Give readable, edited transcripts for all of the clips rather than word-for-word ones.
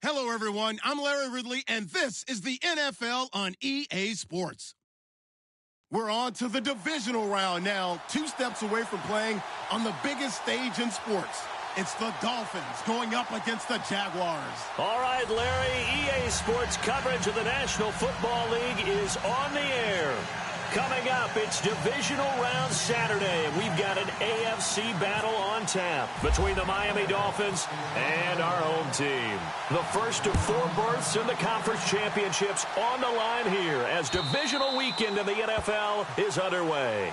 Hello, everyone. I'm Larry Ridley, and this is the NFL on EA Sports. We're on to the divisional round now, 2 steps away from playing on the biggest stage in sports. It's the Dolphins going up against the Jaguars. All right, Larry, EA Sports coverage of the National Football League is on the air. Coming up, it's Divisional Round Saturday, and we've got an AFC battle on tap between the Miami Dolphins and our home team. The first of 4 berths in the conference championships on the line here as divisional weekend in the NFL is underway.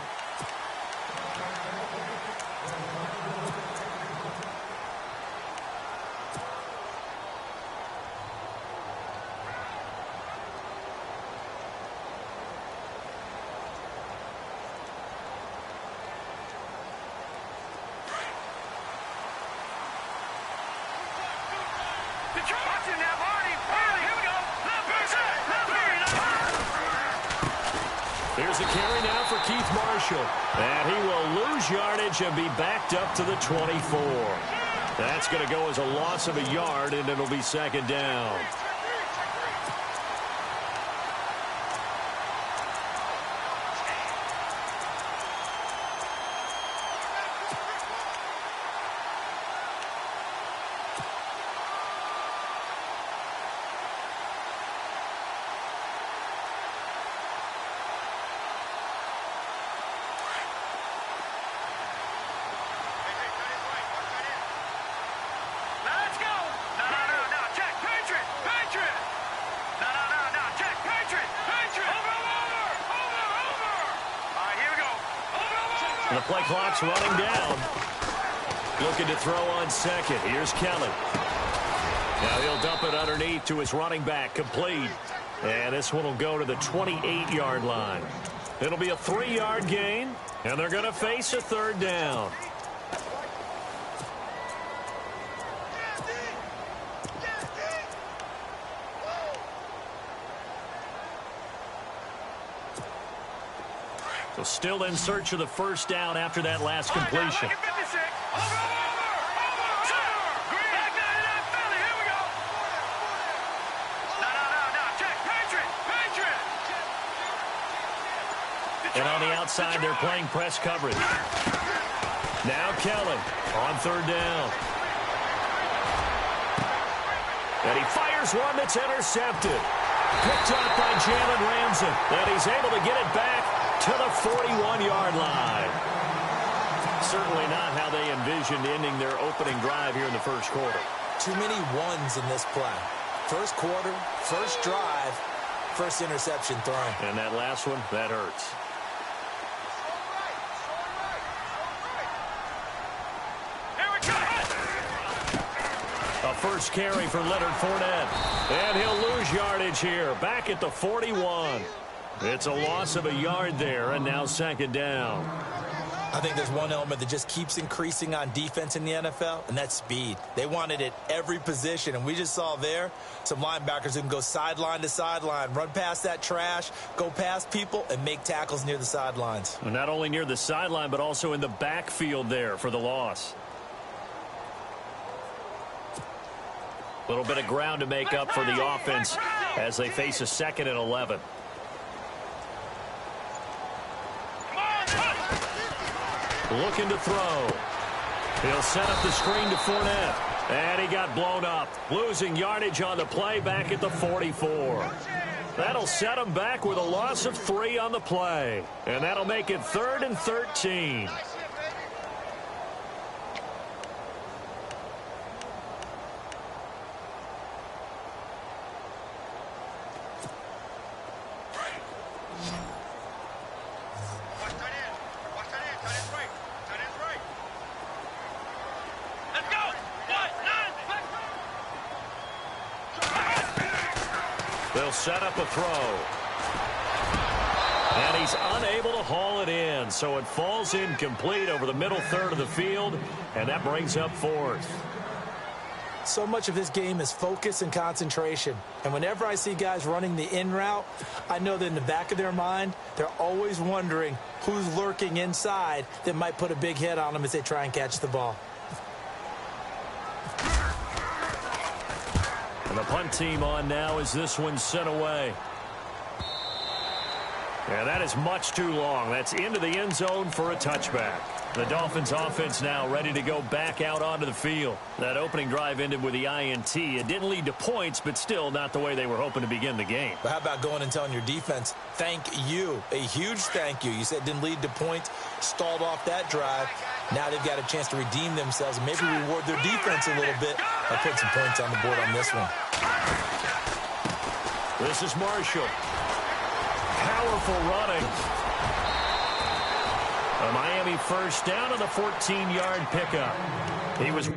Here's a carry now for Keith Marshall. And he will lose yardage and be backed up to the 24. That's going to go as a loss of a yard, and it'll be second down. The play clock's running down. Looking to throw on second. Here's Kelly. Now he'll dump it underneath to his running back. Complete. And this one will go to the 28-yard line. It'll be a 3-yard gain, and they're going to face a third down. So still in search of the first down after that last completion. And on the outside, they're playing press coverage. Now Kelly on third down. And he fires one that's intercepted. Picked up by Jalen Ramsey. And he's able to get it back to the 41-yard line. Certainly not how they envisioned ending their opening drive here in the first quarter. Too many ones in this play. First quarter, first drive, first interception thrown. And that last one, that hurts. A first carry for Leonard Fournette. And he'll lose yardage here, back at the 41. It's a loss of a yard there, and now second down. I think there's one element that just keeps increasing on defense in the NFL, and that's speed. They want it at every position, and we just saw there some linebackers who can go sideline to sideline, run past that trash, go past people, and make tackles near the sidelines. Well, not only near the sideline, but also in the backfield there for the loss. A little bit of ground to make up for the offense as they face a 2nd and 11. Looking to throw. He'll set up the screen to Fournette. And he got blown up. Losing yardage on the play back at the 44. That'll set him back with a loss of 3 on the play. And that'll make it 3rd and 13. They'll set up a throw. And he's unable to haul it in, so it falls incomplete over the middle third of the field, and that brings up 4th. So much of this game is focus and concentration. And whenever I see guys running the in route, I know that in the back of their mind, they're always wondering who's lurking inside that might put a big hit on them as they try and catch the ball. And the punt team on now as this one sent away. And that is much too long. That's into the end zone for a touchback. The Dolphins offense now ready to go back out onto the field. That opening drive ended with the INT. It didn't lead to points, but still not the way they were hoping to begin the game. But how about going and telling your defense, thank you, a huge thank you. You said it didn't lead to points, stalled off that drive. Now they've got a chance to redeem themselves and maybe reward their defense a little bit by putting some points on the board on this one. This is Marshall. Powerful running. A Miami first down on the 14-yard pickup. He was...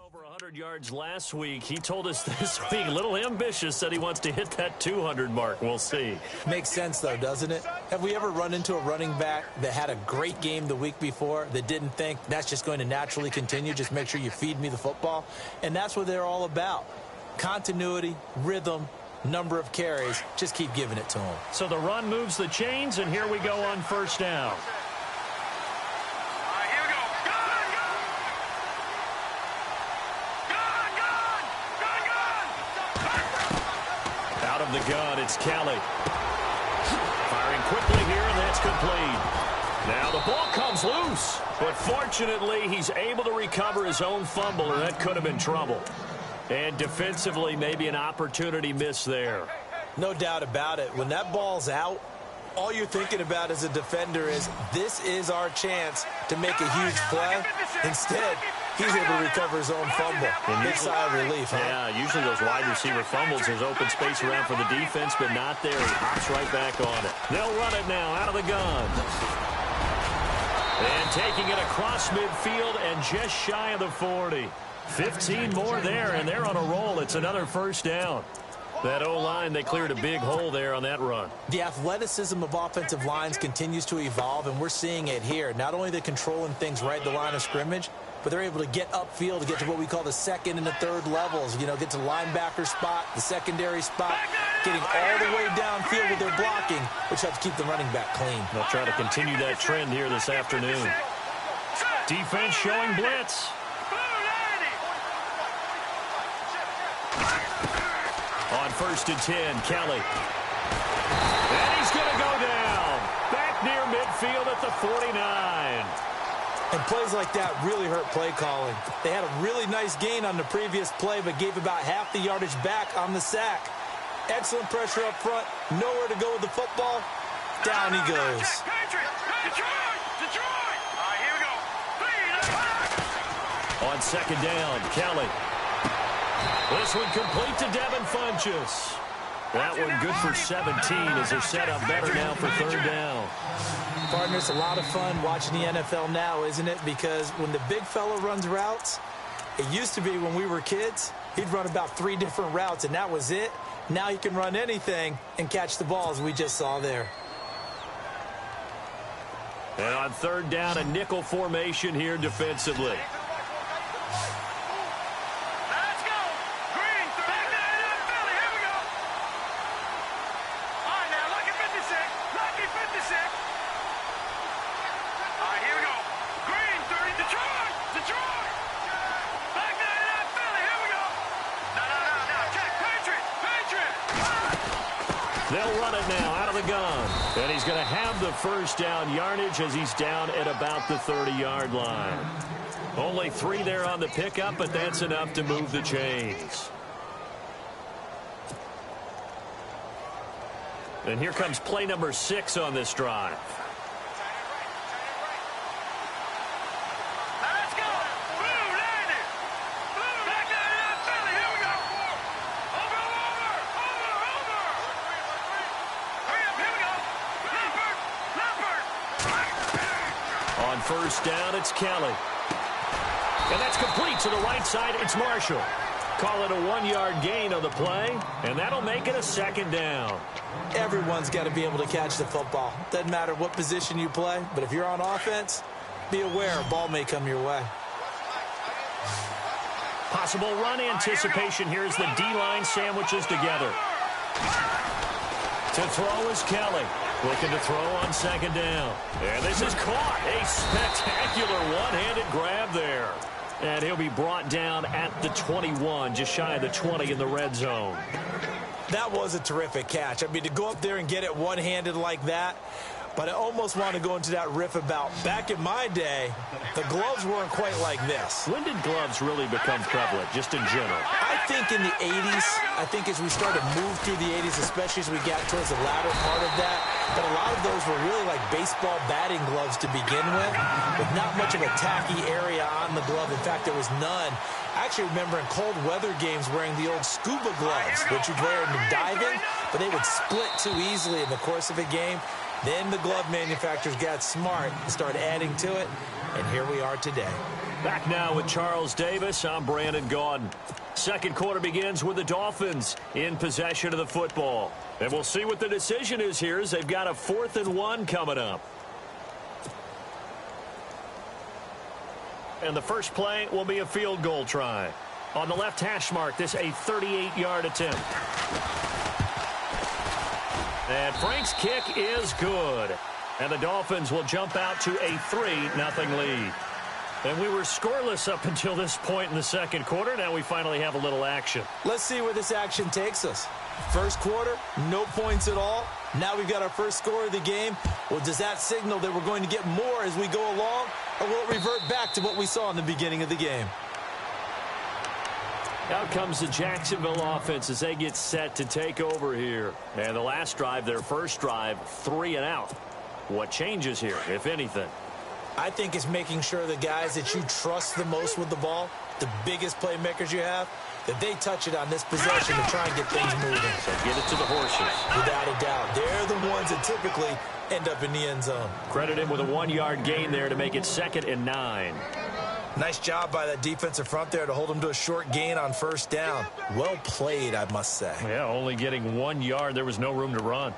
Over 100 yards last week. He told us this week, a little ambitious, said he wants to hit that 200 mark. We'll see. Makes sense, though, doesn't it? Have we ever run into a running back that had a great game the week before that didn't think that's just going to naturally continue? Just make sure you feed me the football. And that's what they're all about. Continuity, rhythm, number of carries. Just keep giving it to them. So the run moves the chains, and here we go on first down. The gun, it's Kelly. Firing quickly here, and that's complete. Now the ball comes loose, but fortunately he's able to recover his own fumble, or that could have been trouble. And defensively, maybe an opportunity miss there. No doubt about it. When that ball's out, all you're thinking about as a defender is, this is our chance to make a huge play. Instead, he's able to recover his own fumble. Big sigh of relief, huh? Yeah, usually those wide receiver fumbles, there's open space around for the defense, but not there. He hops right back on it. They'll run it now out of the gun. And taking it across midfield and just shy of the 40. 15 more there, and they're on a roll. It's another first down. That O-line, they cleared a big hole there on that run. The athleticism of offensive lines continues to evolve, and we're seeing it here. Not only are they controlling things right at the line of scrimmage, but they're able to get upfield to get to what we call the second and the third levels. You know, get to the linebacker spot, the secondary spot, getting all the way downfield with their blocking, which helps keep the running back clean. They'll try to continue that trend here this afternoon. Defense showing blitz. On 1st and 10, Kelly. And he's going to go down. Back near midfield at the 49. And plays like that really hurt play calling. They had a really nice gain on the previous play, but gave about half the yardage back on the sack. Excellent pressure up front. Nowhere to go with the football. Down he goes. On 2nd down, Kelly. This one complete to Devin Funchess. That one good for 17 as they're set up better now for 3rd down. Partner, it's a lot of fun watching the NFL now, isn't it? Because when the big fella runs routes, it used to be when we were kids, he'd run about 3 different routes, and that was it. Now he can run anything and catch the balls we just saw there. And on 3rd down, a nickel formation here defensively. They'll run it now out of the gun. And he's going to have the first down yardage as he's down at about the 30-yard line. Only 3 there on the pickup, but that's enough to move the chains. And here comes play number 6 on this drive. On 1st down, it's Kelly. And that's complete to the right side. It's Marshall. Call it a 1-yard gain on the play, and that'll make it a second down. Everyone's got to be able to catch the football. Doesn't matter what position you play, but if you're on offense, be aware a ball may come your way. Possible run anticipation here as the D-line sandwiches together. To throw is Kelly. Looking to throw on second down. And this is caught. A spectacular one-handed grab there. And he'll be brought down at the 21, just shy of the 20 in the red zone. That was a terrific catch. I mean, to go up there and get it one-handed like that, but I almost want to go into that riff about back in my day, the gloves weren't quite like this. When did gloves really become prevalent, just in general? I think in the 80s, I think as we started to move through the 80s, especially as we got towards the latter part of that, but a lot of those were really like baseball batting gloves to begin with not much of a tacky area on the glove. In fact, there was none. I actually remember in cold weather games wearing the old scuba gloves, which you'd wear in diving, but they would split too easily in the course of a game. Then the glove manufacturers got smart and started adding to it, and here we are today. Back now with Charles Davis. I'm Brandon Gaudin. Second quarter begins with the Dolphins in possession of the football. And we'll see what the decision is here as they've got a 4th and 1 coming up. And the first play will be a field goal try. On the left hash mark, this a 38-yard attempt. And Frank's kick is good. And the Dolphins will jump out to a 3-0 lead. And we were scoreless up until this point in the second quarter. Now we finally have a little action. Let's see where this action takes us. First quarter, no points at all. Now we've got our first score of the game. Well, does that signal that we're going to get more as we go along? Or will it revert back to what we saw in the beginning of the game? Out comes the Jacksonville offense as they get set to take over here. And the last drive, their first drive, 3 and out. What changes here, if anything? I think it's making sure the guys that you trust the most with the ball, the biggest playmakers you have, that they touch it on this possession to try and get things moving. So get it to the horses. Without a doubt. They're the ones that typically end up in the end zone. Credit him with a 1-yard gain there to make it 2nd and 9. Nice job by that defensive front there to hold them to a short gain on first down. Well played, I must say. Yeah, only getting 1 yard. There was no room to run.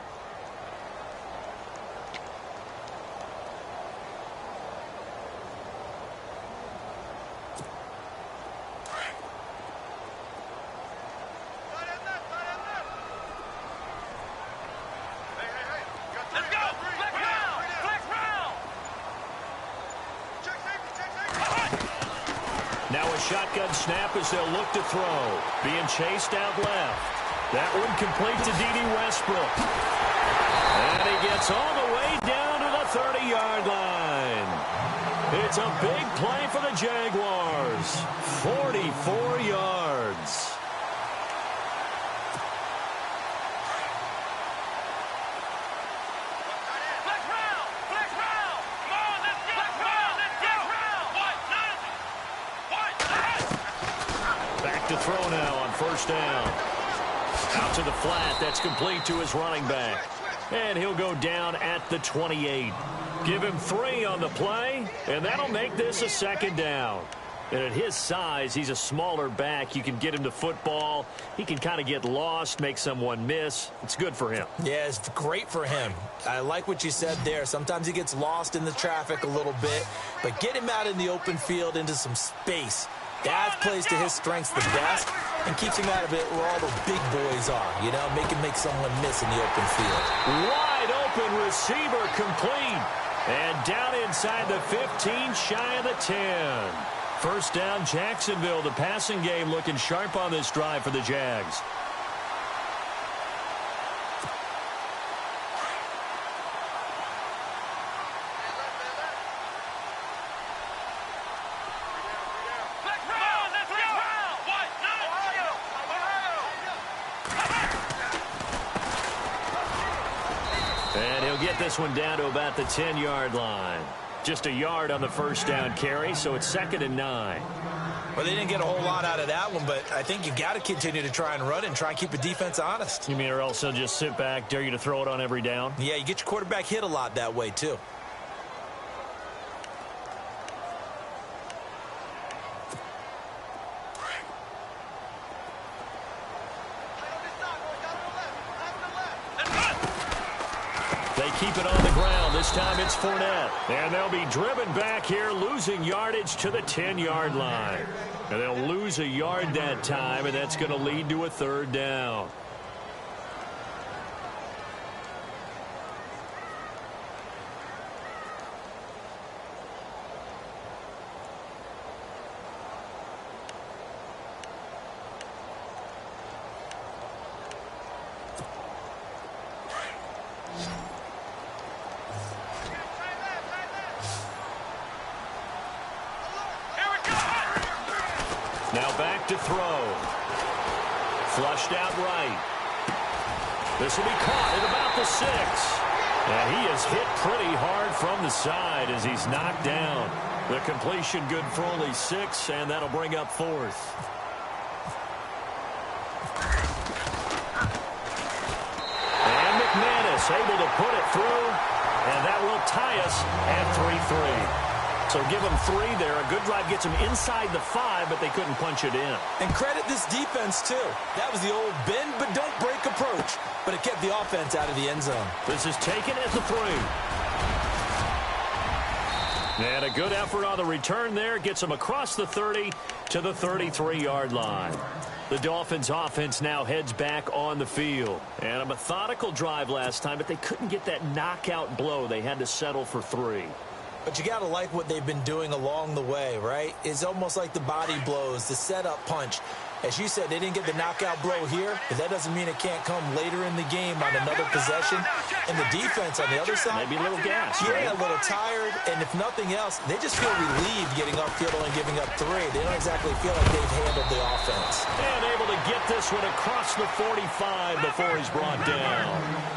Now a shotgun snap as they'll look to throw. Being chased out left. That one complete to D.D. Westbrook. And he gets all the way down to the 30-yard line. It's a big play for the Jaguars. 44 yards. To throw now on first down. Out to the flat. That's complete to his running back. And he'll go down at the 28. Give him 3 on the play, and that'll make this a 2nd down. And at his size, he's a smaller back. You can get him to football. He can kind of get lost, make someone miss. It's good for him. Yeah, it's great for him. I like what you said there. Sometimes he gets lost in the traffic a little bit, but get him out in the open field into some space. That plays to his strengths the best and keeps him out of it where all the big boys are, you know, make someone miss in the open field. Wide open receiver complete. And down inside the 15, shy of the 10. First down, Jacksonville. The passing game looking sharp on this drive for the Jags. Get this one down to about the 10-yard line. Just a yard on the first down carry, so it's 2nd and 9. Well, they didn't get a whole lot out of that one, but I think you've got to continue to try and run and try and keep the defense honest. You mean or else they'll just sit back, dare you to throw it on every down? Yeah, you get your quarterback hit a lot that way, too. keep it on the ground. This time it's Fournette. And they'll be driven back here, losing yardage to the 10-yard line. And they'll lose a yard that time, and that's going to lead to a third down. Now back to throw. Flushed out right. This will be caught at about the 6. And he is hit pretty hard from the side as he's knocked down. The completion good for only 6, and that'll bring up 4th. And McManus able to put it through, and that will tie us at 3-3. So give them 3 there. A good drive gets them inside the 5, but they couldn't punch it in. And credit this defense, too. That was the old bend but don't break approach, but it kept the offense out of the end zone. This is taken at the 3. And a good effort on the return there. Gets them across the 30 to the 33-yard line. The Dolphins offense now heads back on the field. And a methodical drive last time, but they couldn't get that knockout blow. They had to settle for 3. But you got to like what they've been doing along the way, right? It's almost like the body blows, the setup punch. As you said, they didn't get the knockout blow here, but that doesn't mean it can't come later in the game on another possession. And the defense on the other side, maybe a little gas. Yeah, a little tired. And if nothing else, they just feel relieved getting upfield and giving up 3. They don't exactly feel like they've handled the offense. And able to get this one across the 45 before he's brought down.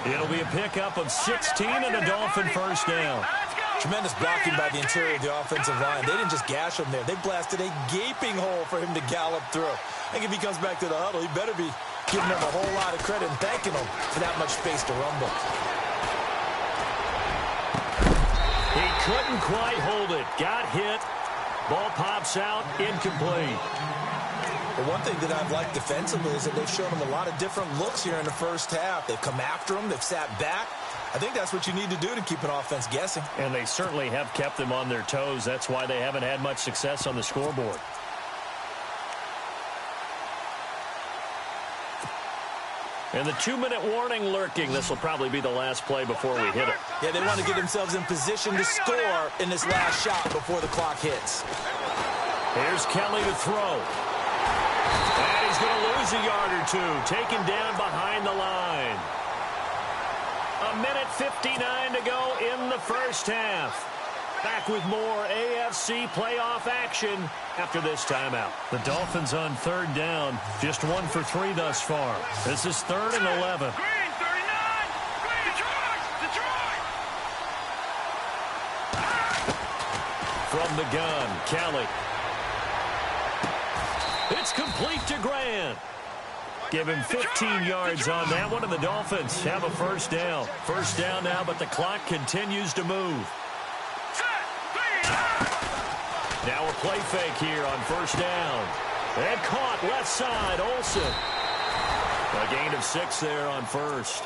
It'll be a pickup of 16 and a Dolphin first down. Tremendous blocking by the interior of the offensive line. They didn't just gash him there. They blasted a gaping hole for him to gallop through. I think if he comes back to the huddle, he better be giving them a whole lot of credit and thanking them for that much space to rumble. He couldn't quite hold it. Got hit. Ball pops out. Incomplete. But one thing that I've liked defensively is that they've shown him a lot of different looks here in the first half. They've come after him. They've sat back. I think that's what you need to do to keep an offense guessing. And they certainly have kept them on their toes. That's why they haven't had much success on the scoreboard. And the 2-minute warning lurking. This will probably be the last play before we hit it. Yeah, they want to get themselves in position to score in this last shot before the clock hits. Here's Kelly to throw. And he's going to lose a yard or 2. Taken down behind the line. 1:59 to go in the first half. Back with more AFC playoff action after this timeout. The Dolphins on 3rd down. Just 1 for 3 thus far. This is 3rd and 11. Green, 39! Green, Detroit! From the gun, Kelly. It's complete to Grant. Give him 15 yards on that one, and the Dolphins have a first down. First down now, but the clock continues to move. Now a play fake here on first down. And caught left side, Olsen. A gain of 6 there on first.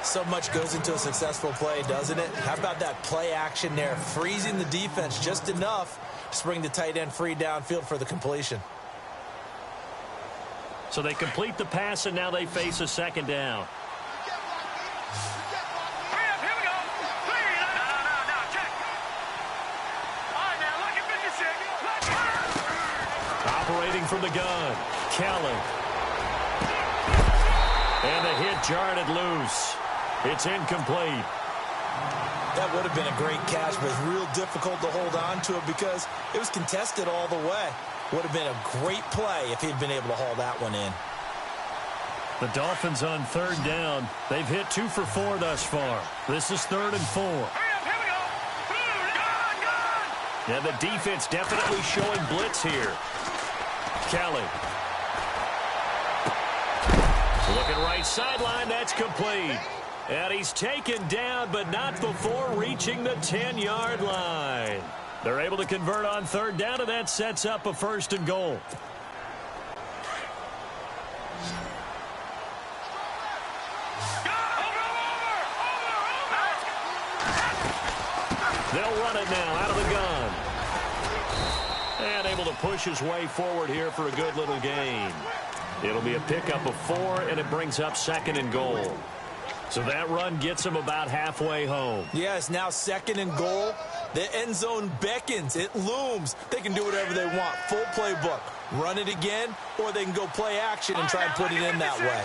So much goes into a successful play, doesn't it? How about that play action there, freezing the defense just enough to bring the tight end free downfield for the completion. So they complete the pass, and now they face a second down. Operating from the gun, Kelly. And the hit jarred it loose. It's incomplete. That would have been a great catch, but it's real difficult to hold on to it because it was contested all the way. Would have been a great play if he'd been able to haul that one in. The Dolphins on 3rd down. They've hit 2 for 4 thus far. This is 3rd and 4. And the defense definitely showing blitz here. Kelly. Looking right sideline. That's complete. And he's taken down, but not before reaching the 10-yard line. They're able to convert on 3rd down, and that sets up a 1st and goal. it now out of the gun. And able to push his way forward here for a good little gain. It'll be a pickup of 4, and it brings up 2nd and goal. So that run gets him about halfway home. Yeah, it's now 2nd and goal. The end zone beckons. It looms. They can do whatever they want. Full playbook. Run it again, or they can go play action and try and put it in that way.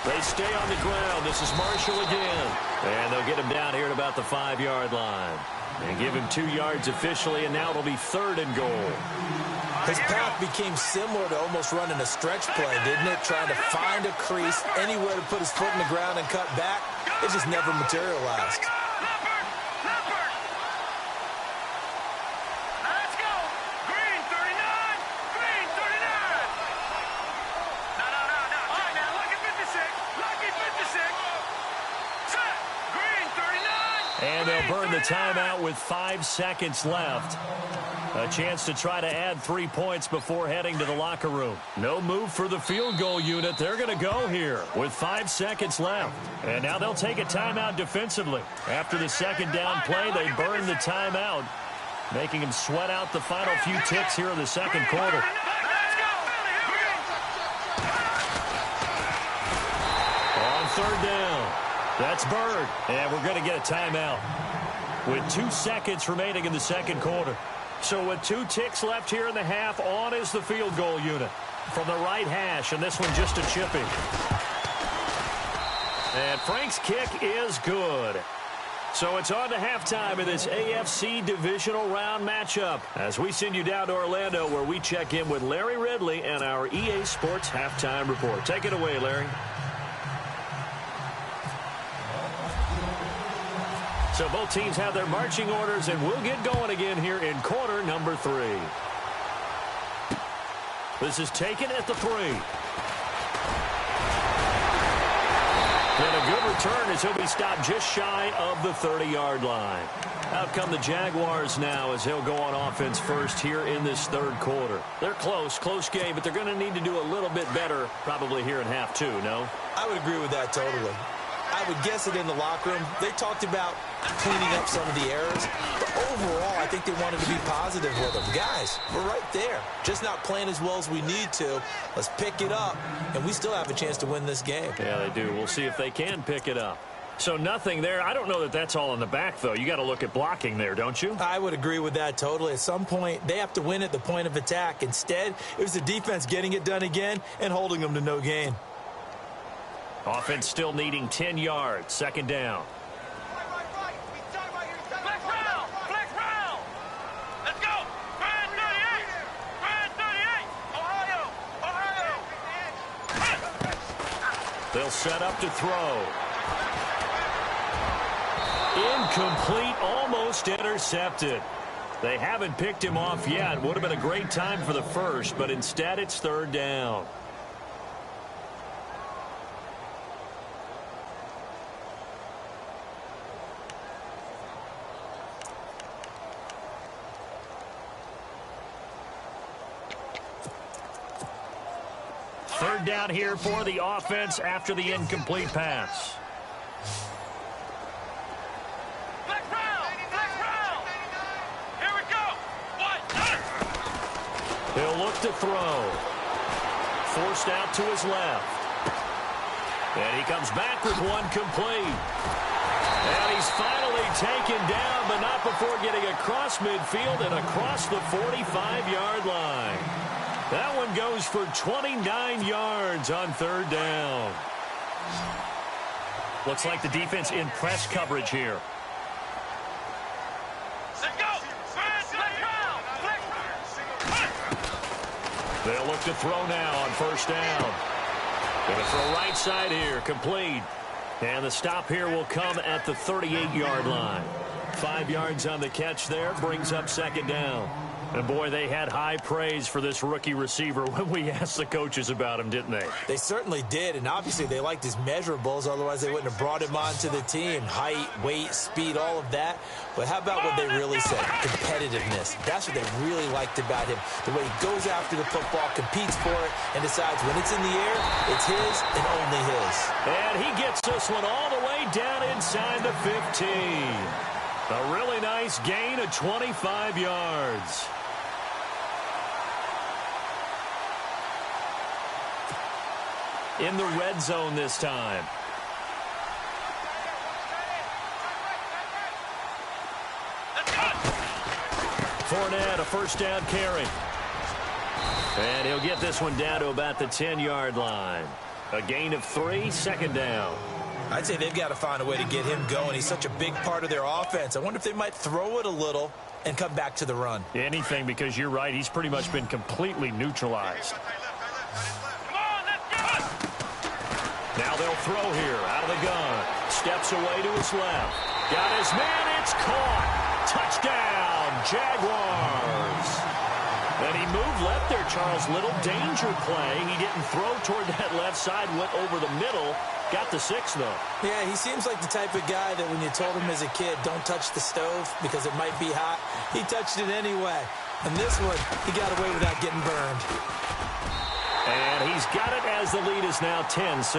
They stay on the ground. This is Marshall again. And they'll get him down here at about the 5-yard line. And give him 2 yards officially, and now it'll be 3rd and goal. His path became similar to almost running a stretch play, didn't it? Trying to find a crease, anywhere to put his foot in the ground and cut back. It just never materialized. And they'll burn the timeout with 5 seconds left. A chance to try to add 3 points before heading to the locker room. No move for the field goal unit. They're going to go here with 5 seconds left. And now they'll take a timeout defensively. After the 2nd down play, they burn the timeout, making them sweat out the final few ticks here in the 2nd quarter. On 3rd down. That's Bird, and we're going to get a timeout with 2 seconds remaining in the 2nd quarter. So with 2 ticks left here in the half, on is the field goal unit from the right hash, and this one just a chipping. And Frank's kick is good. So it's on to halftime in this AFC divisional round matchup as we send you down to Orlando, where we check in with Larry Ridley and our EA Sports halftime report. Take it away, Larry. So both teams have their marching orders, and we'll get going again here in quarter number 3. This is taken at the 3. And a good return as he'll be stopped just shy of the 30-yard line. Out come the Jaguars now as he'll go on offense first here in this 3rd quarter. They're close game, but they're going to need to do a little bit better probably here in half 2, no? I would agree with that totally. I would guess it in the locker room. They talked about cleaning up some of the errors, but overall, I think they wanted to be positive with them. Guys, we're right there. Just not playing as well as we need to. Let's pick it up, and we still have a chance to win this game. Yeah, they do. We'll see if they can pick it up. So nothing there. I don't know that that's all in the back, though. You got to look at blocking there, don't you? I would agree with that totally. At some point, they have to win at the point of attack. Instead, it was the defense getting it done again and holding them to no gain. Offense still needing 10 yards. 2nd down. Let's go. Brand 38. Brand 38. Ohio. They'll set up to throw. Incomplete, almost intercepted. They haven't picked him off yet. Would have been a great time for the first, but instead it's 3rd down. Third down here for the offense after the incomplete pass. Here we go. He'll look to throw. Forced out to his left. And he comes back with one complete. And he's finally taken down, but not before getting across midfield and across the 45-yard line. That one goes for 29 yards on 3rd down. Looks like the defense in press coverage here. Let's go. They'll look to throw now on 1st down. Going to throw right side here, complete. And the stop here will come at the 38-yard line. 5 yards on the catch there, brings up 2nd down. And, boy, they had high praise for this rookie receiver when we asked the coaches about him, didn't they? They certainly did, and obviously they liked his measurables. Otherwise, they wouldn't have brought him onto the team. Height, weight, speed, all of that. But how about what they really said? Competitiveness. That's what they really liked about him. The way he goes after the football, competes for it, and decides when it's in the air, it's his and only his. And he gets this one all the way down inside the 15. A really nice gain of 25 yards. In the red zone this time. Fournette, a first down carry. And he'll get this one down to about the 10-yard line. A gain of 3, second down. I'd say they've got to find a way to get him going. He's such a big part of their offense. I wonder if they might throw it a little and come back to the run. Anything, because you're right. He's pretty much been completely neutralized. Now they'll throw here out of the gun. Steps away to his left. Got his man. It's caught. Touchdown, Jaguars. And he moved left there, Charles. Little danger play. He didn't throw toward that left side. Went over the middle. Got the 6, though. Yeah, he seems like the type of guy that when you told him as a kid, don't touch the stove because it might be hot, he touched it anyway. And this one, he got away without getting burned. And he's got it as the lead is now 10-6.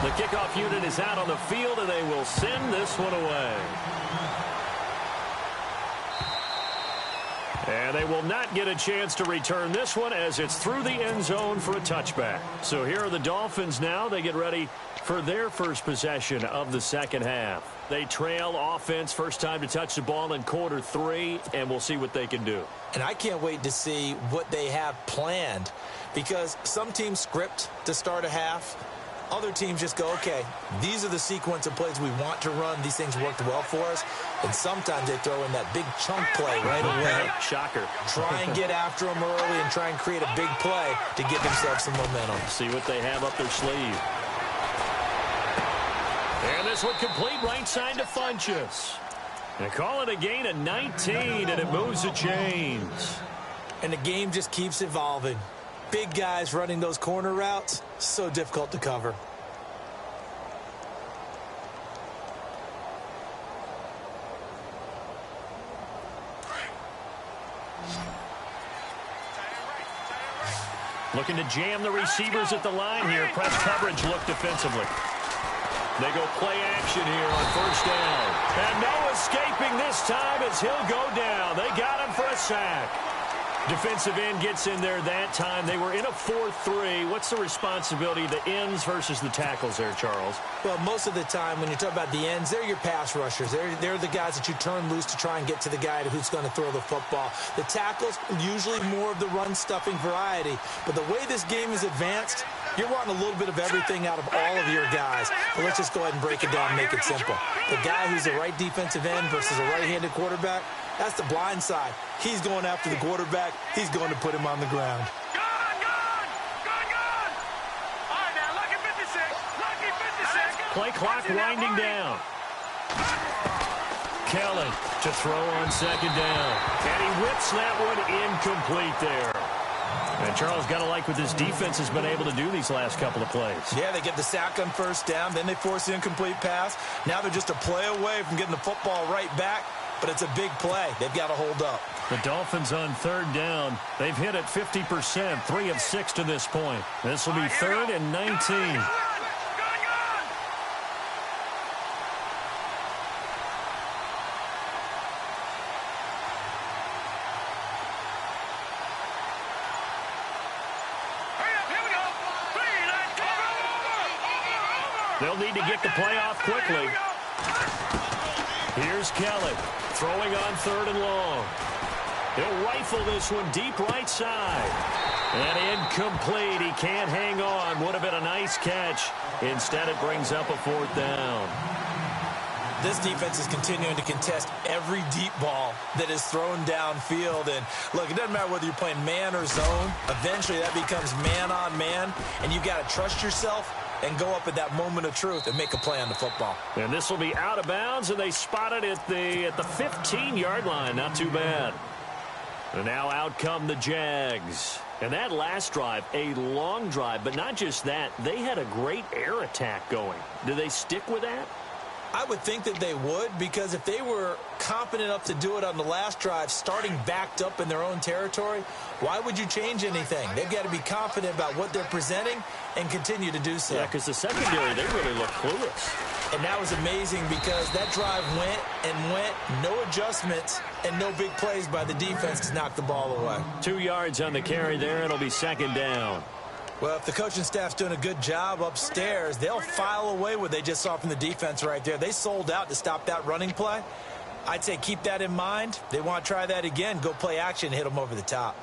The kickoff unit is out on the field, and they will send this one away. And they will not get a chance to return this one as it's through the end zone for a touchback. So here are the Dolphins now. They get ready for their first possession of the second half. They trail offense, first time to touch the ball in quarter 3, and we'll see what they can do. And I can't wait to see what they have planned, because some teams script to start a half. Other teams just go, okay, these are the sequence of plays we want to run. These things worked well for us. And sometimes they throw in that big chunk play right away. Shocker. Try and get after them early and try and create a big play to give themselves some momentum. See what they have up their sleeve. And this one complete right side to Funchess. And call it a gain of 19, and it moves the chains. And the game just keeps evolving. Big guys running those corner routes, so difficult to cover. Looking to jam the receivers at the line here. Press coverage look defensively. They go play action here on first down. And no escaping this time as he'll go down. They got him for a sack. Defensive end gets in there that time. They were in a 4-3. What's the responsibility of the ends versus the tackles there, Charles? Well, most of the time when you talk about the ends, they're your pass rushers. They're the guys that you turn loose to try and get to the guy who's going to throw the football. The tackles, usually more of the run-stuffing variety. But the way this game is advanced, you're wanting a little bit of everything out of all of your guys. But let's just go ahead and break it down and make it simple. The guy who's a right defensive end versus a right-handed quarterback, that's the blind side. He's going after the quarterback. He's going to put him on the ground. Good! All right, now, lucky 56. Lucky 56. Play clock winding down. Kelly to throw on second down. And he whips that one incomplete there. And Charles, got to like what this defense has been able to do these last couple of plays. Yeah, they get the sack on first down. Then they force the incomplete pass. Now they're just a play away from getting the football right back. But it's a big play. They've got to hold up. The Dolphins on third down. They've hit it 50%, 3 of 6 to this point. This will be third and 19. They'll need to get the play off quickly. Here's Kelly throwing on third and long. He'll rifle this one deep right side. And incomplete. He can't hang on. Would have been a nice catch. Instead, it brings up a fourth down. This defense is continuing to contest every deep ball that is thrown downfield. And, look, it doesn't matter whether you're playing man or zone. Eventually, that becomes man on man. And you've got to trust yourself and go up at that moment of truth and make a play on the football. And this will be out of bounds, and they spot it at the 15-yard line. Not too bad. And now out come the Jags. And that last drive, a long drive, but not just that. They had a great air attack going. Do they stick with that? I would think that they would, because if they were confident enough to do it on the last drive, starting backed up in their own territory, why would you change anything? They've got to be confident about what they're presenting and continue to do so. Yeah, because the secondary, they really look clueless. And that was amazing because that drive went and went, no adjustments, and no big plays by the defense to knock the ball away. 2 yards on the carry there. It'll be second down. Well, if the coaching staff's doing a good job upstairs, they'll file away what they just saw from the defense right there. They sold out to stop that running play. I'd say keep that in mind. They want to try that again. Go play action, hit them over the top.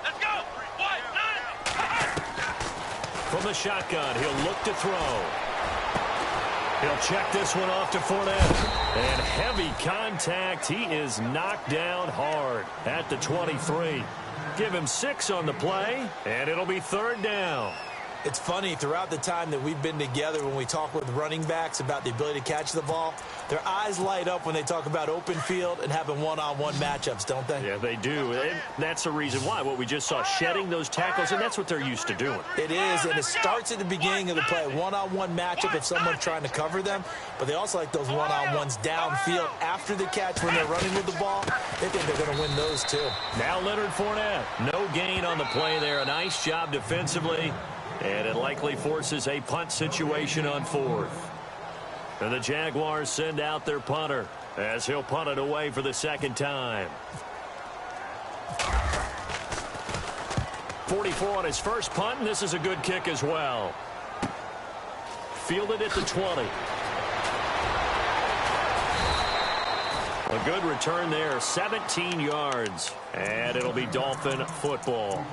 Let's go. From the shotgun, he'll look to throw. He'll check this one off to Fournette. And heavy contact. He is knocked down hard at the 23. Give him 6 on the play, and it'll be third down. It's funny, throughout the time that we've been together, when we talk with running backs about the ability to catch the ball, their eyes light up when they talk about open field and having one-on-one matchups, don't they? Yeah, they do. And that's the reason why. What we just saw, shedding those tackles, and that's what they're used to doing. It is, and it starts at the beginning of the play. One-on-one matchup if someone's trying to cover them, but they also like those one-on-ones downfield after the catch when they're running with the ball. They think they're going to win those too. Now Leonard Fournette. No gain on the play there. A nice job defensively. And it likely forces a punt situation on fourth. And the Jaguars send out their punter as he'll punt it away for the second time. 44 on his first punt, and this is a good kick as well. Fielded at the 20. A good return there, 17 yards. And it'll be Dolphin football.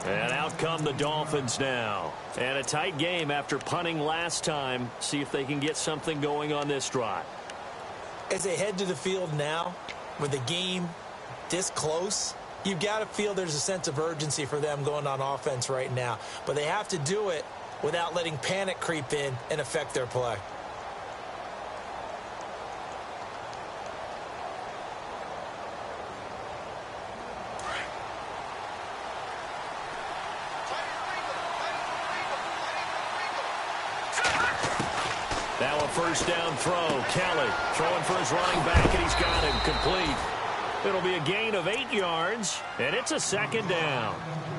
And out come the Dolphins now. And a tight game after punting last time. See if they can get something going on this drive. As they head to the field now, with the game this close, you've got to feel there's a sense of urgency for them going on offense right now. But they have to do it without letting panic creep in and affect their play. Now a first down throw. Kelly throwing for his running back, and he's got him complete. It'll be a gain of 8 yards, and it's a second down.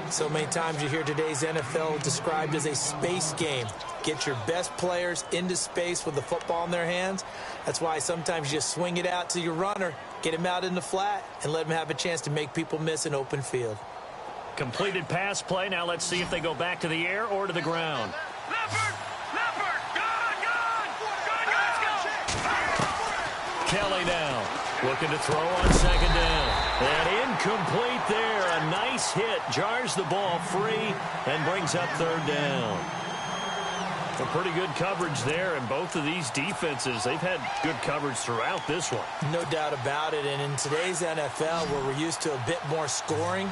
So many times you hear today's NFL described as a space game. Get your best players into space with the football in their hands. That's why sometimes you just swing it out to your runner, get him out in the flat, and let him have a chance to make people miss an open field. Completed pass play. Now let's see if they go back to the air or to the ground. Kelly now looking to throw on second down. And incomplete there. A nice hit. Jars the ball free and brings up third down. A pretty good coverage there, and both of these defenses, they've had good coverage throughout this one. No doubt about it. And in today's NFL, where we're used to a bit more scoring,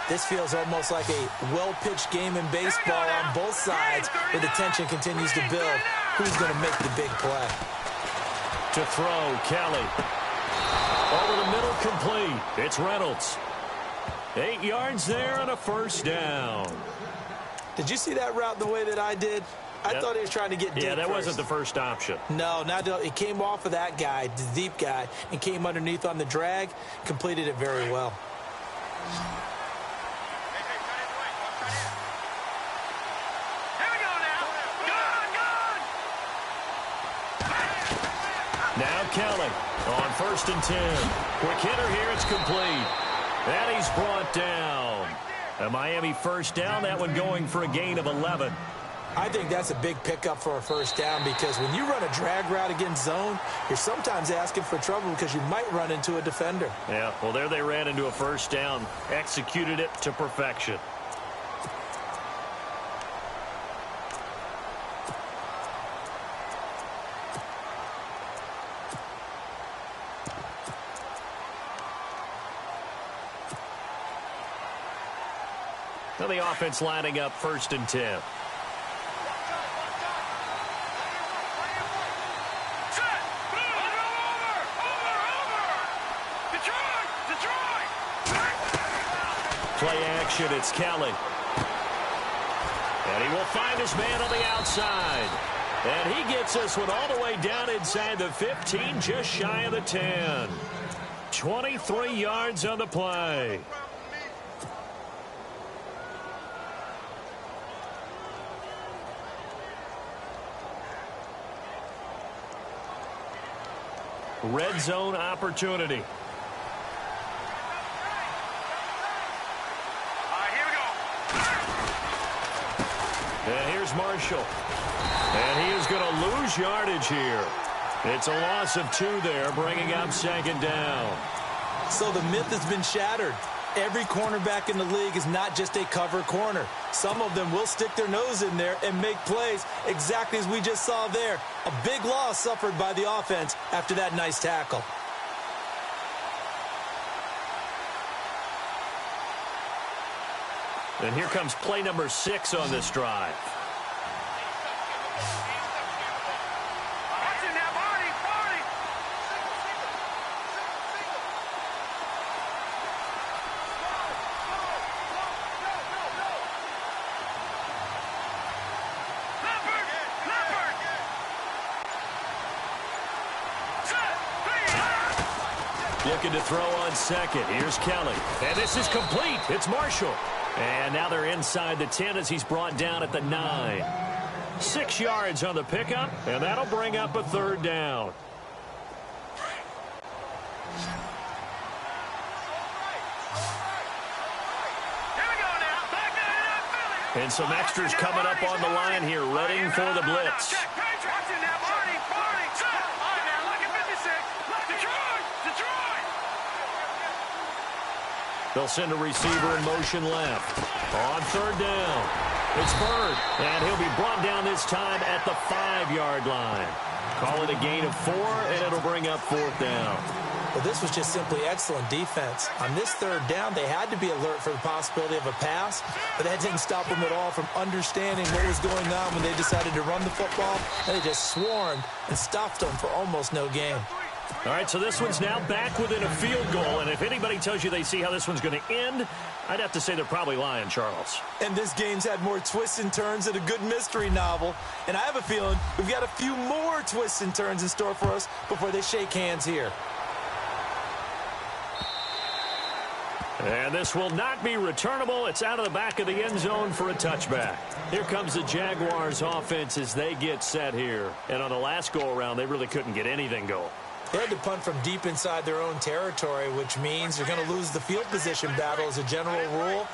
this feels almost like a well-pitched game in baseball on both sides, where the tension continues to build. Who's going to make the big play? To throw, Kelly. Over the middle, complete. It's Reynolds. 8 yards there and a first down. Did you see that route the way that I did? I thought he was trying to get deep. Yeah, that first. wasn't the first option. No, it came off of that guy, the deep guy, and came underneath on the drag, completed it very well. Now Kelly on 1st and 10. Quick hitter here. It's complete. And he's brought down. A Miami first down. That one going for a gain of 11. I think that's a big pickup for a first down, because when you run a drag route against zone, you're sometimes asking for trouble because you might run into a defender. Yeah, well, there they ran into a first down. Executed it to perfection. And the offense lining up 1st and 10. Play action, it's Kelly. And he will find his man on the outside. And he gets this one all the way down inside the 15, just shy of the 10. 23 yards on the play. Red zone opportunity. And here's Marshall. And he is going to lose yardage here. It's a loss of 2 there, bringing up 2nd down. So the myth has been shattered. Every cornerback in the league is not just a cover corner. Some of them will stick their nose in there and make plays exactly as we just saw there. A big loss suffered by the offense after that nice tackle. And here comes play number 6 on this drive. Looking to throw on 2nd. Here's Kelly. And this is complete. It's Marshall. And now they're inside the 10 as he's brought down at the 9. 6 yards on the pickup, and that'll bring up a 3rd down. And some extras coming up on the line here, ready for the blitz. They'll send a receiver in motion left. On 3rd down, it's Bird, and he'll be brought down this time at the 5-yard line. Call it a gain of 4, and it'll bring up 4th down. Well, this was just simply excellent defense. On this 3rd down, they had to be alert for the possibility of a pass, but that didn't stop them at all from understanding what was going on when they decided to run the football, and they just swarmed and stopped them for almost no gain. All right, so this one's now back within a field goal, and if anybody tells you they see how this one's going to end, I'd have to say they're probably lying, Charles. And this game's had more twists and turns than a good mystery novel, and I have a feeling we've got a few more twists and turns in store for us before they shake hands here. And this will not be returnable. It's out of the back of the end zone for a touchback. Here comes the Jaguars offense as they get set here. And on the last go-around, they really couldn't get anything going. They had to punt from deep inside their own territory, which means they're going to lose the field position battle as a general rule.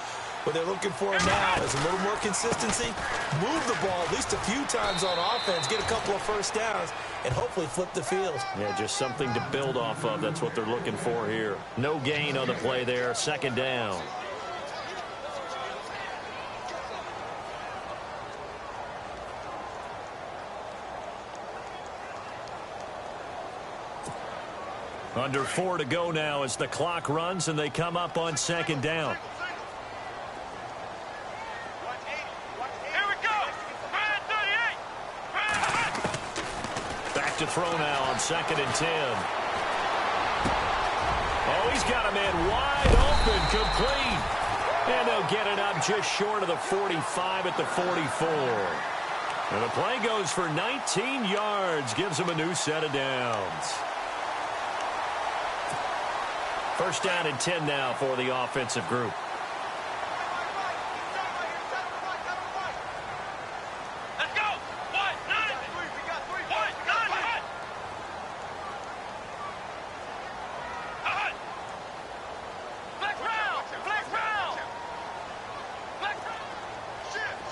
What they're looking for now is a little more consistency, move the ball at least a few times on offense, get a couple of first downs, and hopefully flip the field. Yeah, just something to build off of. That's what they're looking for here. No gain on the play there. 2nd down. Under 4 to go now as the clock runs and they come up on 2nd down. Here we go. Back to throw now on 2nd and 10. Oh, he's got a man wide open, complete. And they'll get it up just short of the 45 at the 44. And the play goes for 19 yards, gives them a new set of downs. 1st down and 10 now for the offensive group. Let's go. 1, 9. We got 3. 1, 9. Flex round. Flex round. Flex round. Shift.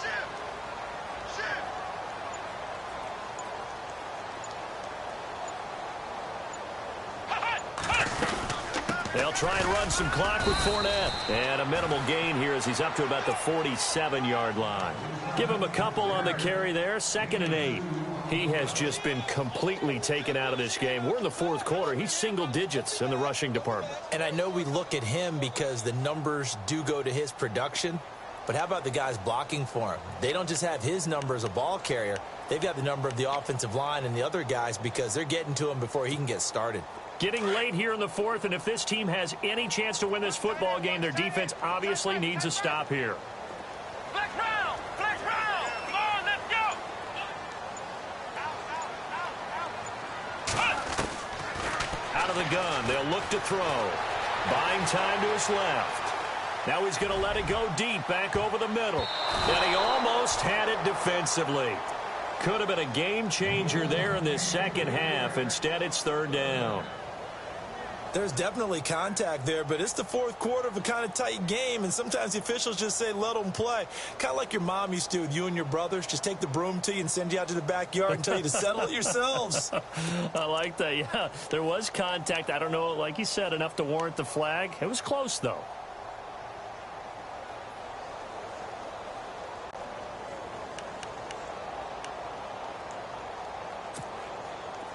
They'll try and run some clock with Fournette. And a minimal gain here as he's up to about the 47-yard line. Give him a couple on the carry there. 2nd and 8. He has just been completely taken out of this game. We're in the 4th quarter. He's single digits in the rushing department. And I know we look at him because the numbers do go to his production, But how about the guys blocking for him? They don't just have his number as a ball carrier. They've got the number of the offensive line and the other guys because they're getting to him before he can get started. Getting late here in the fourth, and if this team has any chance to win this football game, their defense obviously needs a stop here. Flex round! Flex round! Come on, let's go! Out of the gun, they'll look to throw. Buying time to his left. Now he's going to let it go deep, back over the middle. And he almost had it defensively. Could have been a game changer there in this second half. Instead, it's third down. There's definitely contact there, but it's the fourth quarter of a kind of tight game, and sometimes the officials just say, let them play. Kind of like your mom used to with you and your brothers. Just take the broom to you and send you out to the backyard and tell you to settle it yourselves. I like that, yeah. There was contact. I don't know, like you said, enough to warrant the flag. It was close, though.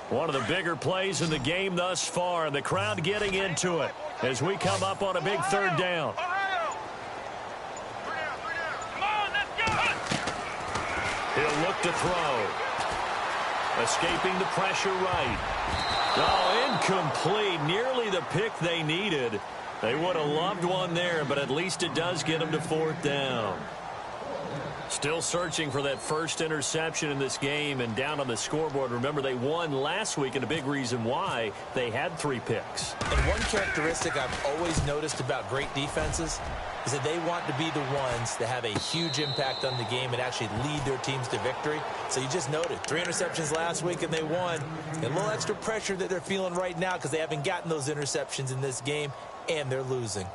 One of the bigger plays in the game thus far, and the crowd getting into it as we come up on a big third down. Come on, let's go! He'll look to throw. Escaping the pressure right. Oh, incomplete. Nearly the pick they needed. They would have loved one there, but at least it does get them to fourth down. Still searching for that first interception in this game and down on the scoreboard. Remember, they won last week, and a big reason why they had 3 picks. And one characteristic I've always noticed about great defenses is that they want to be the ones that have a huge impact on the game and actually lead their teams to victory. So you just noted 3 interceptions last week and they won. And a little extra pressure that they're feeling right now because they haven't gotten those interceptions in this game and they're losing.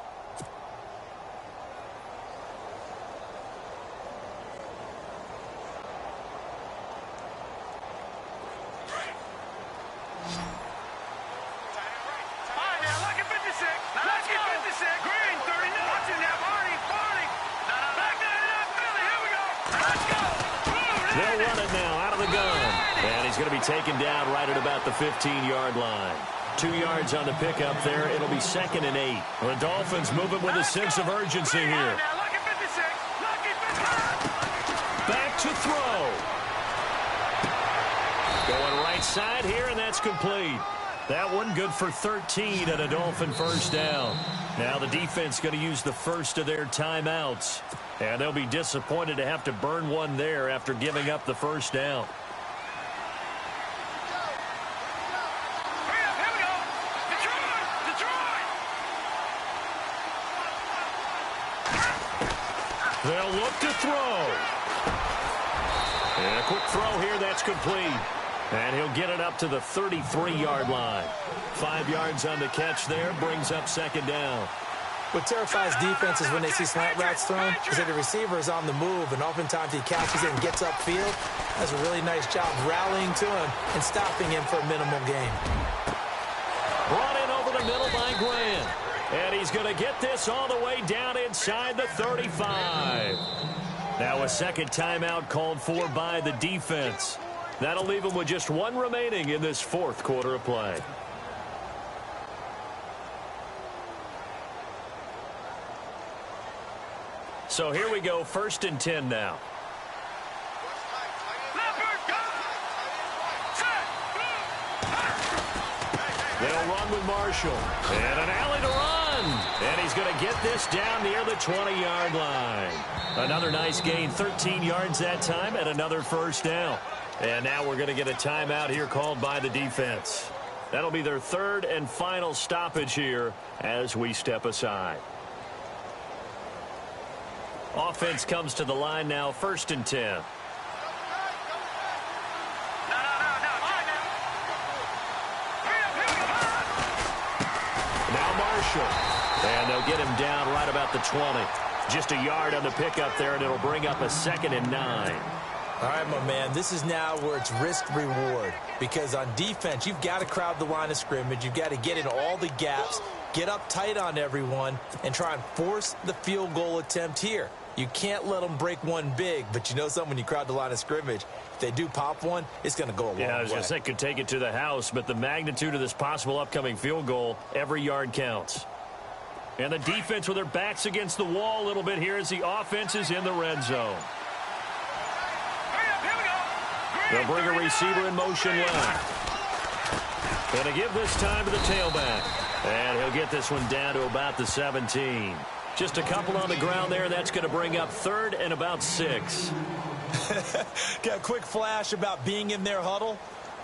Taken down right at about the 15-yard line. 2 yards on the pickup there. It'll be 2nd and 8. The Dolphins moving with a sense of urgency here. Back to throw. Going right side here, and that's complete. That one good for 13 and a Dolphin first down. Now the defense going to use the first of their timeouts. And they'll be disappointed to have to burn one there after giving up the first down. They'll look to throw. And a quick throw here, that's complete. And he'll get it up to the 33-yard line. 5 yards on the catch there, brings up 2nd down. What terrifies defenses when they see slant routes thrown is that the receiver is on the move, and oftentimes he catches it and gets upfield. Does a really nice job rallying to him and stopping him for a minimal gain. Brought in over the middle by Grant. And he's going to get this all the way down inside the 35. Now a second timeout called for by the defense. That'll leave him with just 1 remaining in this fourth quarter of play. So here we go, 1st and 10 now. They'll run with Marshall. And an alley to run. And he's going to get this down near the 20-yard line. Another nice gain, 13 yards that time, and another first down. And now we're going to get a timeout here called by the defense. That'll be their 3rd and final stoppage here as we step aside. Offense comes to the line now, 1st and 10. And they'll get him down right about the 20. Just a yard on the pickup there, and it'll bring up a 2nd and 9. All right, my man, this is now where it's risk-reward. Because on defense, you've got to crowd the line of scrimmage. You've got to get in all the gaps, get up tight on everyone, and try and force the field goal attempt here. You can't let them break one big, but you know something, when you crowd the line of scrimmage, if they do pop one, it's going to go a long way. Yeah, I was going to say, could take it to the house, but the magnitude of this possible upcoming field goal, every yard counts. And the defense with their backs against the wall a little bit here as the offense is in the red zone. They'll bring a receiver in motion left. Going to give this time to the tailback. And he'll get this one down to about the 17. Just a couple on the ground there, and that's going to bring up 3rd and about 6. Got a quick flash about being in their huddle.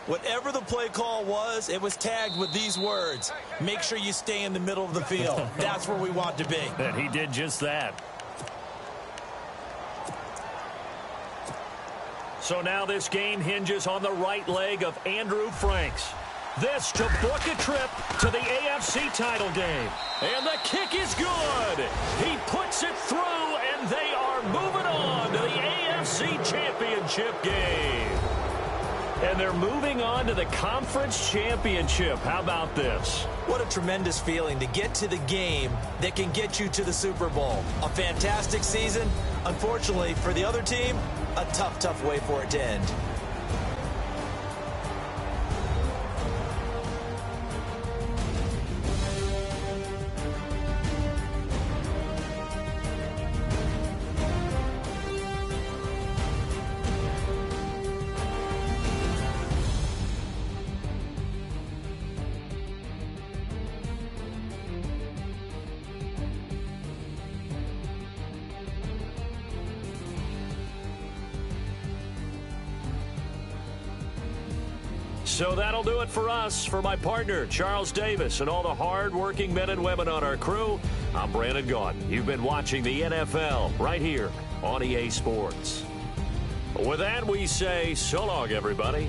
Whatever the play call was, it was tagged with these words: make sure you stay in the middle of the field. That's where we want to be. And he did just that. So now this game hinges on the right leg of Andrew Franks. This to book a trip to the AFC title game. And the kick is good. He puts it through, and they are moving on to the AFC championship game. And they're moving on to the conference championship. How about this? What a tremendous feeling to get to the game that can get you to the Super Bowl. A fantastic season. Unfortunately, for the other team, a tough way for it to end. So that'll do it for us. For my partner, Charles Davis, and all the hard-working men and women on our crew, I'm Brandon Gaudin. You've been watching the NFL right here on EA Sports. With that, we say so long, everybody.